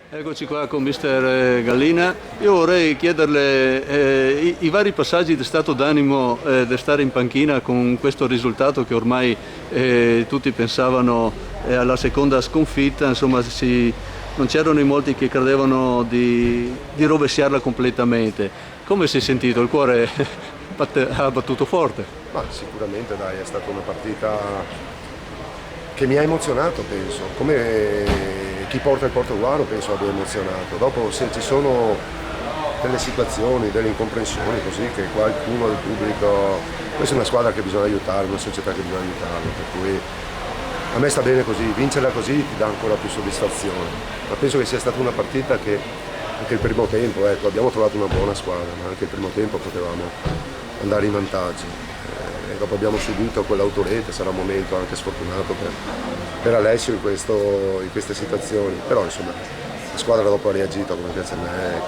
Eccoci qua con mister Gallina. Io vorrei chiederle i vari passaggi di stato d'animo di stare in panchina con questo risultato che ormai tutti pensavano alla seconda sconfitta, insomma non c'erano in molti che credevano di rovesciarla completamente. Come si è sentito? Il cuore ha battuto forte? Ma sicuramente dai, è stata una partita che mi ha emozionato, penso, come chi porta il Portoguaro penso abbia emozionato. Dopo se ci sono delle situazioni, delle incomprensioni così che qualcuno del pubblico, questa è una squadra che bisogna aiutare, una società che bisogna aiutarla, per cui a me sta bene così, vincerla così ti dà ancora più soddisfazione. Ma penso che sia stata una partita che anche il primo tempo, ecco, abbiamo trovato una buona squadra, ma anche il primo tempo potevamo andare in vantaggio. E dopo abbiamo subito quell'autorete, sarà un momento anche sfortunato per Alessio in queste situazioni, però insomma la squadra dopo ha reagito come piace a me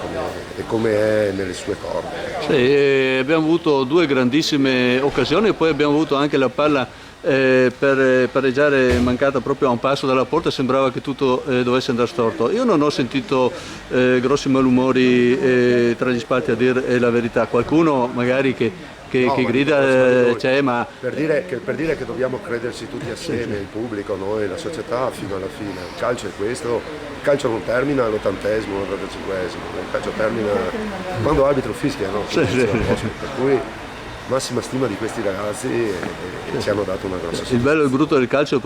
e come è nelle sue corde. Sì, abbiamo avuto due grandissime occasioni e poi abbiamo avuto anche la palla per pareggiare mancata proprio a un passo dalla porta, sembrava che tutto dovesse andare storto. Io non ho sentito grossi malumori tra gli spalti, a dire la verità. Qualcuno magari che grida c'è, ma per dire che dobbiamo crederci tutti assieme, il pubblico, noi, la società fino alla fine. Il calcio è questo, il calcio non termina all'80esimo, all'85esimo, il calcio termina quando l'arbitro fischia, no? Sì, sì. Per cui massima stima di questi ragazzi e ci hanno dato una grossa soddisfazione. il bello e il brutto del calcio è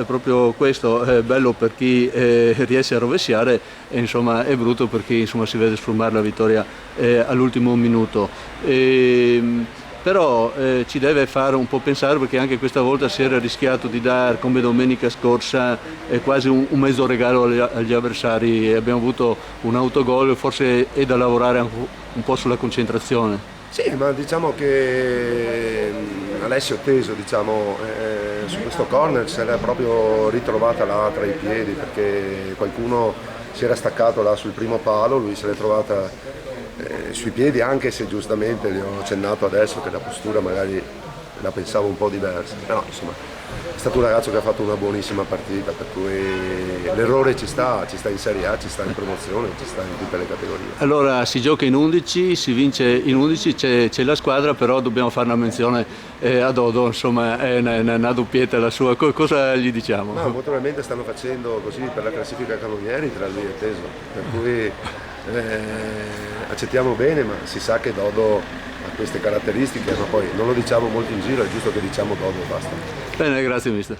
proprio questo, è bello per chi riesce a rovesciare e insomma è brutto per chi insomma, si vede sfumare la vittoria all'ultimo minuto. Però ci deve fare un po' pensare, perché anche questa volta si era rischiato di dare, come domenica scorsa, quasi un mezzo regalo agli avversari. Abbiamo avuto un autogol, forse è da lavorare un po' sulla concentrazione. Sì, ma diciamo che Alessio Teso, diciamo, su questo corner se l'è proprio ritrovata là tra i piedi, perché qualcuno si era staccato là sul primo palo, lui se l'è trovata sui piedi, anche se giustamente gli ho accennato adesso che la postura magari la pensavo un po' diversa, però insomma è stato un ragazzo che ha fatto una buonissima partita, per cui l'errore ci sta in Serie A, ci sta in promozione, ci sta in tutte le categorie. Allora si gioca in 11, si vince in 11, c'è la squadra, però dobbiamo fare una menzione a Dodo, insomma è una doppietta la sua, cosa gli diciamo? No, naturalmente stanno facendo così per la classifica cannonieri tra lui e Teso, per cui accettiamo bene, ma si sa che Dodo ha queste caratteristiche, ma poi non lo diciamo molto in giro, è giusto che diciamo Dodo e basta. Bene, grazie mister.